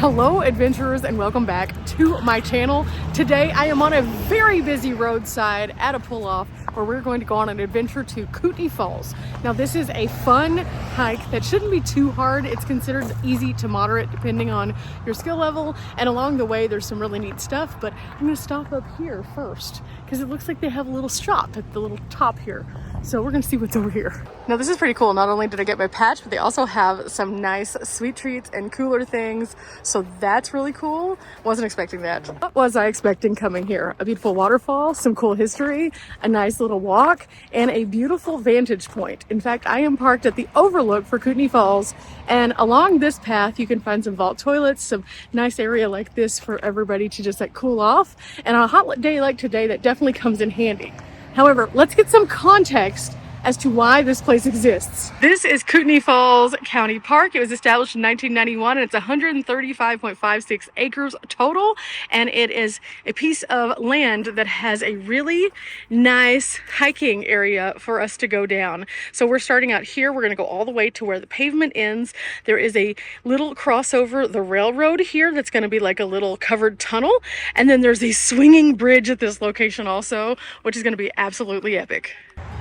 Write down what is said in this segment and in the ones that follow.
Hello adventurers and welcome back to my channel. Today I am on a very busy roadside at a pull-off where we're going to go on an adventure to Kootenai Falls. Now this is a fun hike that shouldn't be too hard. It's considered easy to moderate depending on your skill level, and along the way there's some really neat stuff, but I'm going to stop up here first because it looks like they have a little shop at the little top here. So we're gonna see what's over here. Now this is pretty cool. Not only did I get my patch, but they also have some nice sweet treats and cooler things. So that's really cool. Wasn't expecting that. What was I expecting coming here? A beautiful waterfall, some cool history, a nice little walk, and a beautiful vantage point. In fact, I am parked at the overlook for Kootenai Falls, and along this path you can find some vault toilets, some nice area like this for everybody to just like cool off. And on a hot day like today, that definitely comes in handy. However, let's get some context as to why this place exists. This is Kootenai Falls County Park. It was established in 1991 and it's 135.56 acres total. And it is a piece of land that has a really nice hiking area for us to go down. So we're starting out here. We're gonna go all the way to where the pavement ends. There is a little crossover, the railroad here, that's gonna be like a little covered tunnel. And then there's a swinging bridge at this location also, which is gonna be absolutely epic.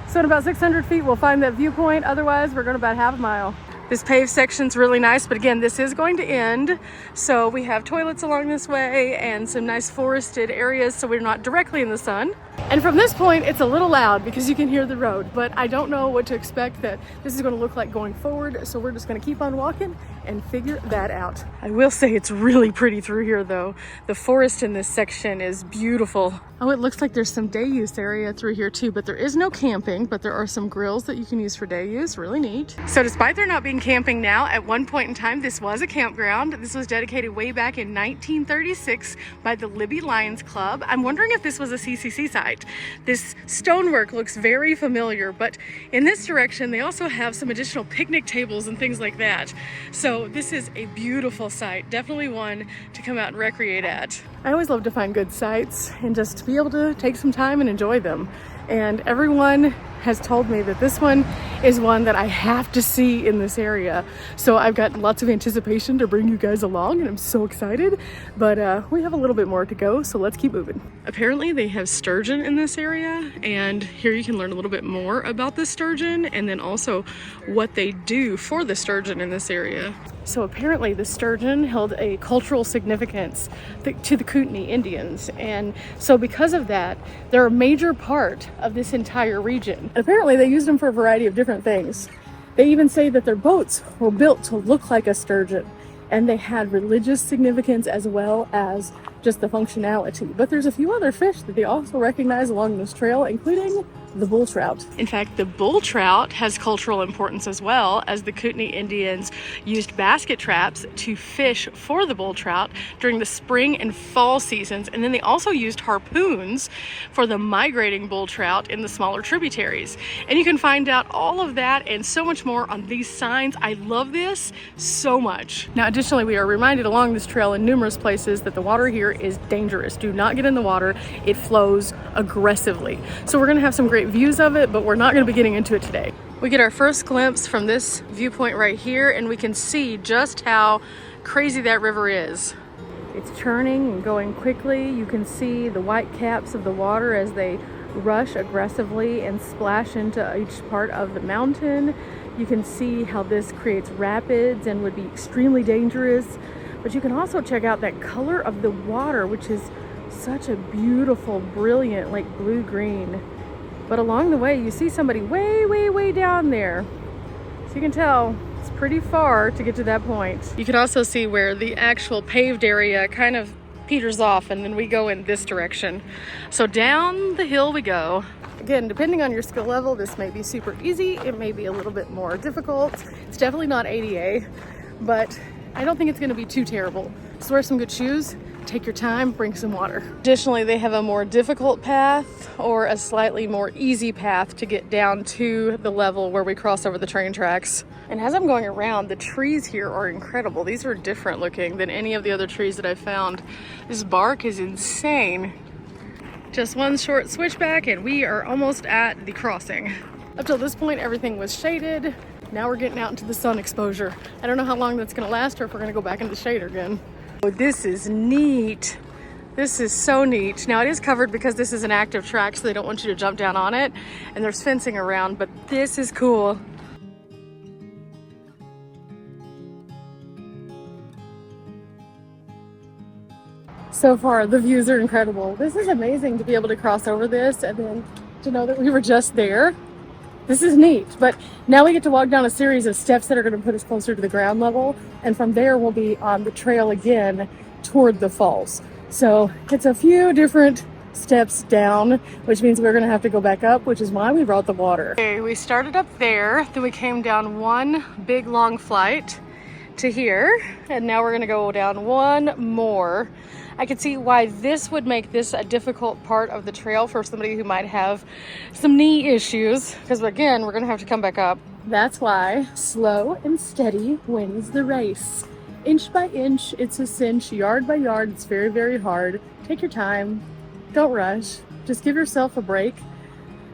So in about 600 feet, we'll find that viewpoint. Otherwise, we're going about half a mile. This paved section's really nice, but again, this is going to end. So we have toilets along this way and some nice forested areas so we're not directly in the sun. And from this point, it's a little loud because you can hear the road, but I don't know what to expect that this is going to look like going forward. So we're just going to keep on walking and figure that out. I will say it's really pretty through here though. The forest in this section is beautiful. Oh, it looks like there's some day use area through here too, but there is no camping, but there are some grills that you can use for day use. Really neat. So despite there not being camping now, at one point in time, this was a campground. This was dedicated way back in 1936 by the Libby Lions Club. I'm wondering if this was a CCC site. This stonework looks very familiar, but in this direction, they also have some additional picnic tables and things like that. So this is a beautiful site, definitely one to come out and recreate at. I always love to find good sites and just be able to take some time and enjoy them. And everyone has told me that this one is one that I have to see in this area. So I've got lots of anticipation to bring you guys along and I'm so excited, but we have a little bit more to go, so let's keep moving. Apparently they have sturgeon in this area, and here you can learn a little bit more about the sturgeon and then also what they do for the sturgeon in this area. So apparently the sturgeon held a cultural significance to the Kootenai Indians, and so because of that, they're a major part of this entire region. Apparently they used them for a variety of different things. They even say that their boats were built to look like a sturgeon, and they had religious significance as well as just the functionality. But there's a few other fish that they also recognize along this trail, including the bull trout. In fact, the bull trout has cultural importance as well, as the Kootenai Indians used basket traps to fish for the bull trout during the spring and fall seasons, and then they also used harpoons for the migrating bull trout in the smaller tributaries. And you can find out all of that and so much more on these signs. I love this so much. Now additionally, we are reminded along this trail in numerous places that the water here is dangerous. Do not get in the water. It flows aggressively. So we're going to have some great views of it, but we're not going to be getting into it today. We get our first glimpse from this viewpoint right here, and we can see just how crazy that river is. It's churning and going quickly. You can see the white caps of the water as they rush aggressively and splash into each part of the mountain. You can see how this creates rapids and would be extremely dangerous. But you can also check out that color of the water, which is such a beautiful, brilliant, like blue-green. But along the way, you see somebody way, way, way down there. So you can tell it's pretty far to get to that point. You can also see where the actual paved area kind of peters off, and then we go in this direction. So down the hill we go. Again, depending on your skill level, this may be super easy. It may be a little bit more difficult. It's definitely not ADA, but I don't think it's going to be too terrible. So wear some good shoes, take your time, bring some water. Additionally, they have a more difficult path or a slightly more easy path to get down to the level where we cross over the train tracks. And as I'm going around, the trees here are incredible. These are different looking than any of the other trees that I've found. This bark is insane. Just one short switchback and we are almost at the crossing. Up till this point, everything was shaded. Now we're getting out into the sun exposure. I don't know how long that's gonna last or if we're gonna go back into the shade again. Oh, this is neat. This is so neat. Now it is covered because this is an active track, so they don't want you to jump down on it. And there's fencing around, but this is cool. So far, the views are incredible. This is amazing to be able to cross over this and then to know that we were just there. This is neat, but now we get to walk down a series of steps that are going to put us closer to the ground level, and from there we'll be on the trail again toward the falls. So it's a few different steps down, which means we're going to have to go back up, which is why we brought the water. Okay, we started up there, then we came down one big long flight to here, and now we're going to go down one more. I could see why this would make this a difficult part of the trail for somebody who might have some knee issues, because again, we're gonna have to come back up. That's why slow and steady wins the race. Inch by inch, it's a cinch. Yard by yard, it's very, very hard. Take your time, don't rush. Just give yourself a break.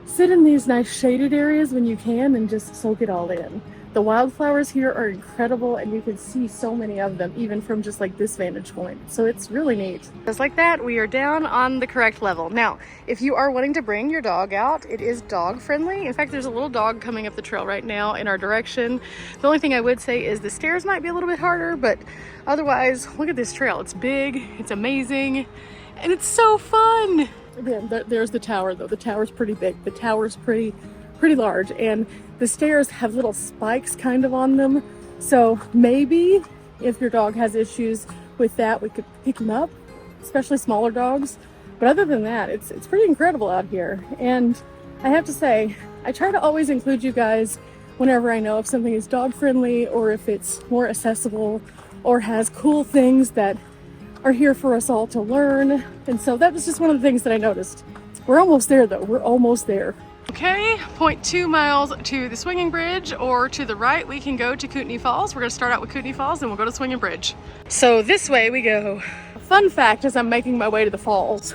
Sit in these nice shaded areas when you can and just soak it all in. The wildflowers here are incredible, and you can see so many of them even from just like this vantage point. So it's really neat. Just like that, we are down on the correct level. Now, if you are wanting to bring your dog out, it is dog friendly. In fact, there's a little dog coming up the trail right now in our direction. The only thing I would say is the stairs might be a little bit harder, but otherwise, look at this trail. It's big, it's amazing, and it's so fun. Again, there's the tower though. The tower's pretty big. The tower's pretty large, and the stairs have little spikes kind of on them. So maybe if your dog has issues with that, we could pick him up, especially smaller dogs. But other than that, it's pretty incredible out here. And I have to say, I try to always include you guys whenever I know if something is dog friendly or if it's more accessible or has cool things that are here for us all to learn. And so that was just one of the things that I noticed. We're almost there though. We're almost there. Okay, 0.2 miles to the swinging bridge, or to the right we can go to Kootenai Falls. We're gonna start out with Kootenai Falls and we'll go to swinging bridge. So this way we go. A fun fact as I'm making my way to the falls,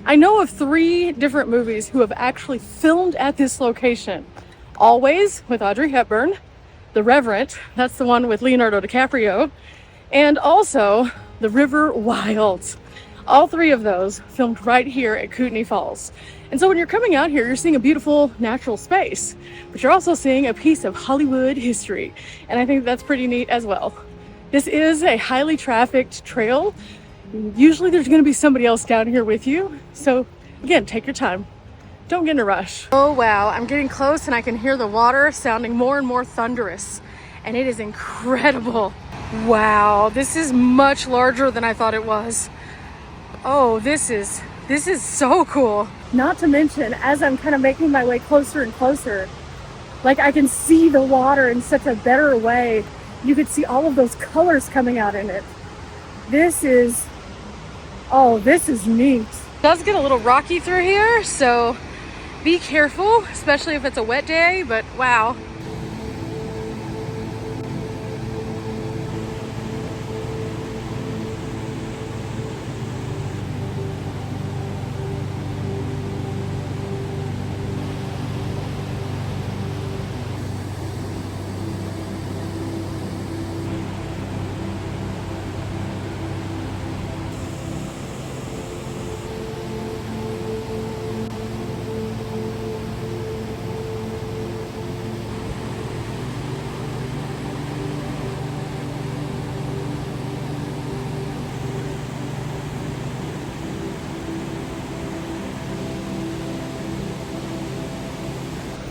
I know of 3 different movies who have actually filmed at this location. Always with Audrey Hepburn, The Reverend, that's the one with Leonardo DiCaprio, and also The River Wild. All 3 of those filmed right here at Kootenai Falls. And so when you're coming out here, you're seeing a beautiful natural space, but you're also seeing a piece of Hollywood history. And I think that's pretty neat as well. This is a highly trafficked trail. Usually there's gonna be somebody else down here with you. So again, take your time. Don't get in a rush. Oh wow, I'm getting close and I can hear the water sounding more and more thunderous. And it is incredible. Wow, this is much larger than I thought it was. Oh, this is so cool. Not to mention, as I'm kind of making my way closer and closer, like I can see the water in such a better way. You could see all of those colors coming out in it. This is neat. It does get a little rocky through here, so be careful, especially if it's a wet day, but wow.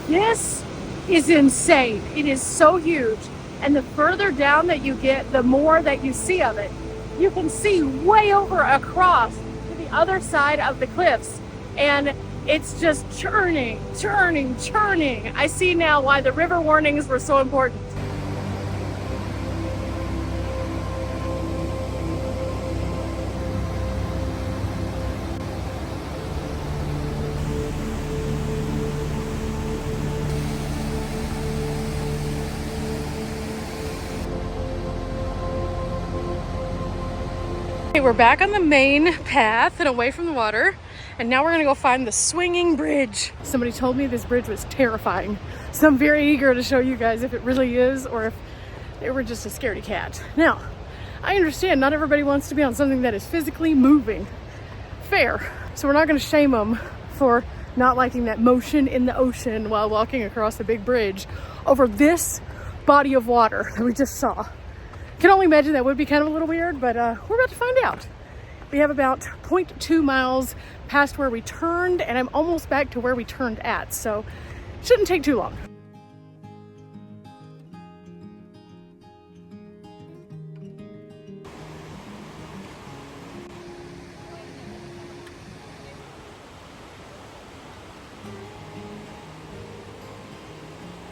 This is insane. It is so huge. And the further down that you get, the more that you see of it. You can see way over across to the other side of the cliffs. And it's just churning, churning, churning. I see now why the river warnings were so important. Okay, we're back on the main path and away from the water, and now we're gonna go find the swinging bridge. Somebody told me this bridge was terrifying, so I'm very eager to show you guys if it really is or if they were just a scaredy cat. Now, I understand not everybody wants to be on something that is physically moving. Fair. So we're not going to shame them for not liking that motion in the ocean while walking across a big bridge over this body of water that we just saw. Can only imagine that would be kind of a little weird, but we're about to find out. We have about 0.2 miles past where we turned, and I'm almost back to where we turned at, so shouldn't take too long.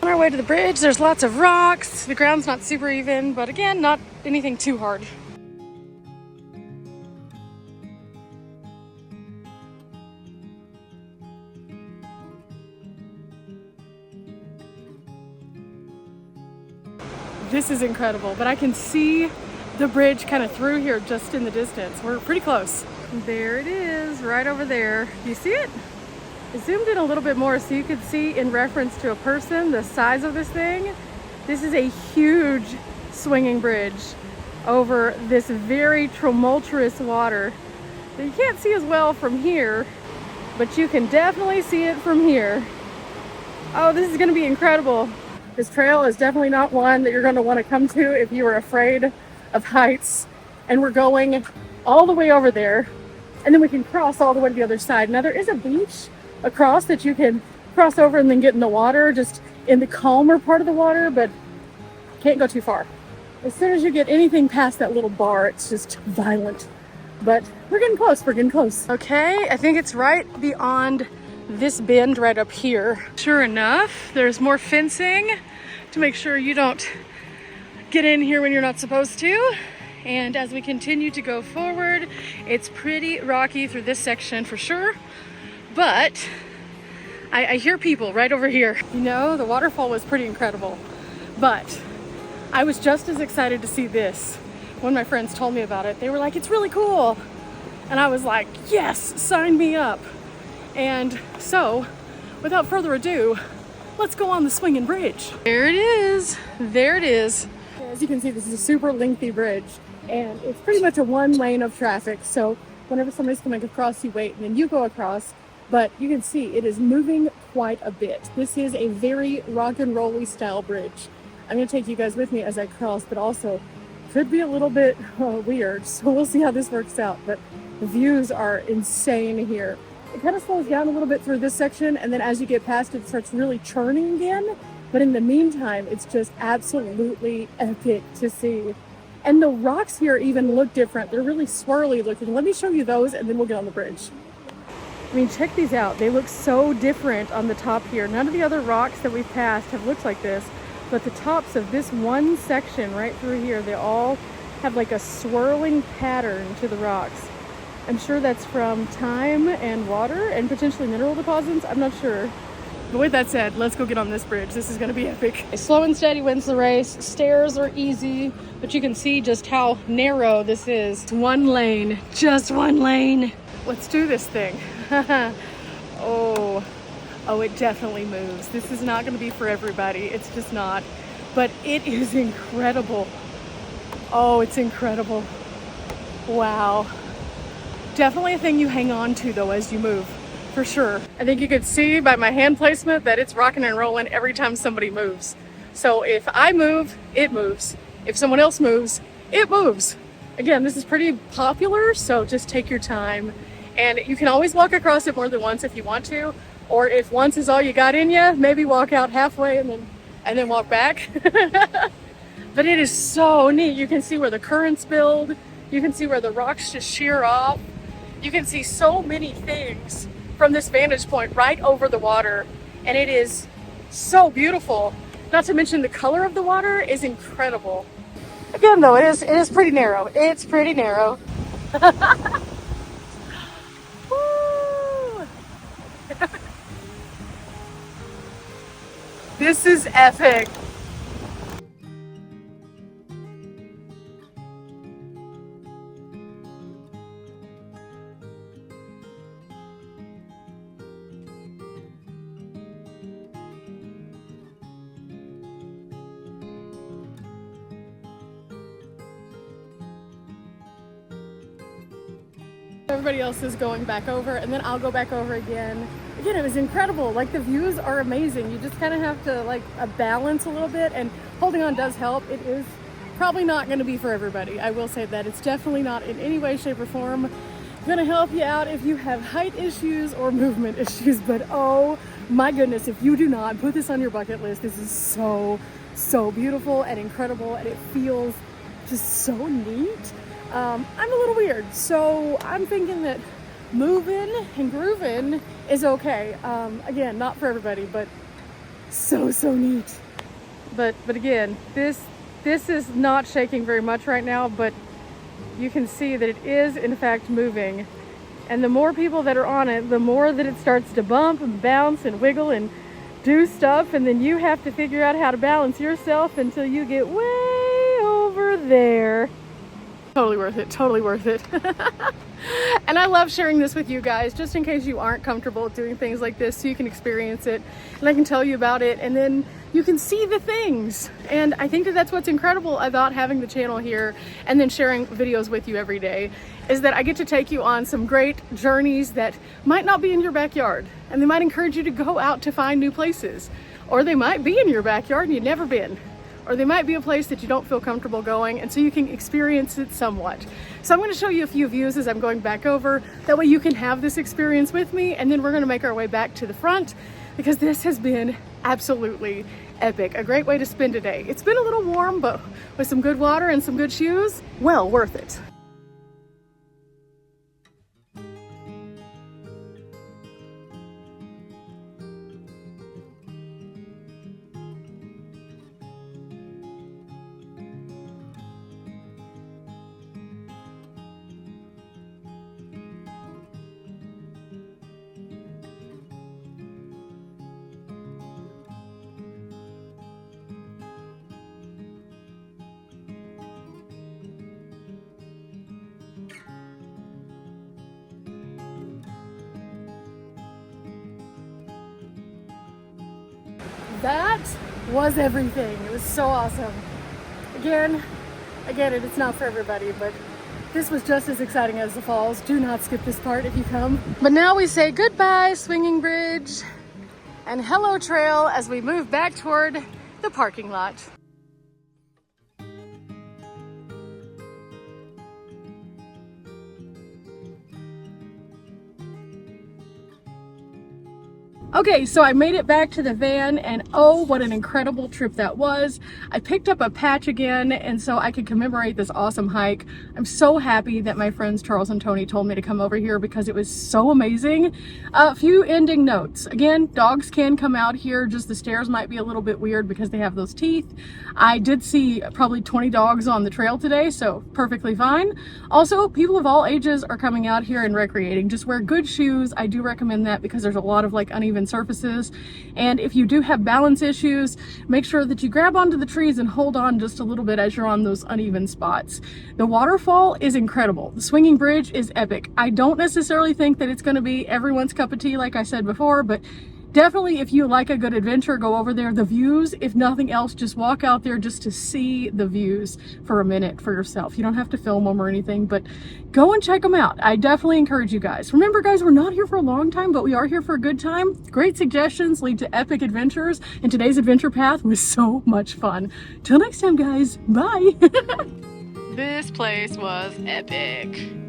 On our way to the bridge, there's lots of rocks. The ground's not super even, but again, not anything too hard. This is incredible, but I can see the bridge kind of through here just in the distance. We're pretty close. There it is, right over there. Do you see it? I zoomed in a little bit more so you could see in reference to a person the size of this thing. This is a huge swinging bridge over this very tumultuous water that you can't see as well from here, but you can definitely see it from here. Oh, this is going to be incredible. This trail is definitely not one that you're going to want to come to if you are afraid of heights. And we're going all the way over there, and then we can cross all the way to the other side. Now there is a beach across that you can cross over and then get in the water, just in the calmer part of the water, but can't go too far. As soon as you get anything past that little bar, it's just violent. But we're getting close, we're getting close. Okay, I think it's right beyond this bend right up here. Sure enough, there's more fencing to make sure you don't get in here when you're not supposed to. And as we continue to go forward, it's pretty rocky through this section for sure. But I hear people right over here. You know, the waterfall was pretty incredible, but I was just as excited to see this. When my friends told me about it, they were like, it's really cool. And I was like, yes, sign me up. And so, without further ado, let's go on the swinging bridge. There it is. There it is. As you can see, this is a super lengthy bridge, and it's pretty much a one lane of traffic. So whenever somebody's coming across, you wait and then you go across. But you can see it is moving quite a bit. This is a very rock and rolly style bridge. I'm going to take you guys with me as I cross, but also could be a little bit weird. So we'll see how this works out. But the views are insane here. It kind of slows down a little bit through this section, and then as you get past it, it starts really churning again. But in the meantime, it's just absolutely epic to see. And the rocks here even look different. They're really swirly looking. Let me show you those, and then we'll get on the bridge. I mean, check these out. They look so different on the top here. None of the other rocks that we've passed have looked like this, but the tops of this one section right through here, they all have like a swirling pattern to the rocks. I'm sure that's from time and water and potentially mineral deposits. I'm not sure. But with that said, let's go get on this bridge. This is going to be epic. Slow and steady wins the race. Stairs are easy, but you can see just how narrow this is. One lane, just one lane. Let's do this thing. Oh, it definitely moves. This is not going to be for everybody. It's just not. But it is incredible. Oh, it's incredible. Wow. Definitely a thing you hang on to though as you move, for sure. I think you could see by my hand placement that it's rocking and rolling every time somebody moves. So if I move, it moves. If someone else moves, it moves. Again, this is pretty popular, so just take your time. And you can always walk across it more than once if you want to, or if once is all you got in you, maybe walk out halfway and then walk back. But it is so neat. You can see where the currents build. You can see where the rocks just shear off. You can see so many things from this vantage point right over the water, and it is so beautiful. Not to mention the color of the water is incredible. Again though, it is pretty narrow. It's pretty narrow. Woo! This is epic. Everybody else is going back over, and then I'll go back over again. Again, it was incredible. Like, the views are amazing. You just kind of have to like balance a little bit, and holding on does help. It is probably not going to be for everybody. I will say that it's definitely not in any way, shape, or form going to help you out if you have height issues or movement issues. But oh my goodness, if you do not put this on your bucket list, this is so beautiful and incredible, and it feels just so neat. I'm a little weird, so I'm thinking that moving and grooving is okay. Again, not for everybody, but so neat. But again, this is not shaking very much right now, but you can see that it is in fact moving. And the more people that are on it, the more that it starts to bump and bounce and wiggle and do stuff, and then you have to figure out how to balance yourself until you get way over there. Totally worth it, totally worth it. And I love sharing this with you guys, just in case you aren't comfortable doing things like this, so you can experience it and I can tell you about it, and then you can see the things. And I think that that's what's incredible about having the channel here and then sharing videos with you every day, is that I get to take you on some great journeys that might not be in your backyard, and they might encourage you to go out to find new places, or they might be in your backyard and you've never been, or they might be a place that you don't feel comfortable going, and so you can experience it somewhat. So I'm going to show you a few views as I'm going back over. That way you can have this experience with me, and then we're going to make our way back to the front, because this has been absolutely epic. A great way to spend a day. It's been a little warm, but with some good water and some good shoes, well worth it. That was everything. It was so awesome. Again, I get it, it's not for everybody, but this was just as exciting as the falls. Do not skip this part if you come. But now we say goodbye, Swinging Bridge, and hello, trail, as we move back toward the parking lot. Okay, so I made it back to the van, and oh, what an incredible trip that was. I picked up a patch again, and so I could commemorate this awesome hike. I'm so happy that my friends Charles and Tony told me to come over here because it was so amazing. A few ending notes. Again, dogs can come out here, just the stairs might be a little bit weird because they have those teeth. I did see probably 20 dogs on the trail today, so perfectly fine. Also, people of all ages are coming out here and recreating. Just wear good shoes. I do recommend that because there's a lot of like uneven surfaces, and if you do have balance issues, make sure that you grab onto the trees and hold on just a little bit as you're on those uneven spots. The waterfall is incredible. The Swinging Bridge is epic. I don't necessarily think that it's going to be everyone's cup of tea, like I said before, but definitely if you like a good adventure, go over there. The views, if nothing else, just walk out there just to see the views for a minute for yourself. You don't have to film them or anything, but go and check them out. I definitely encourage you guys. Remember guys, we're not here for a long time, but we are here for a good time. Great suggestions lead to epic adventures, and today's adventure path was so much fun. Till next time guys, bye. This place was epic.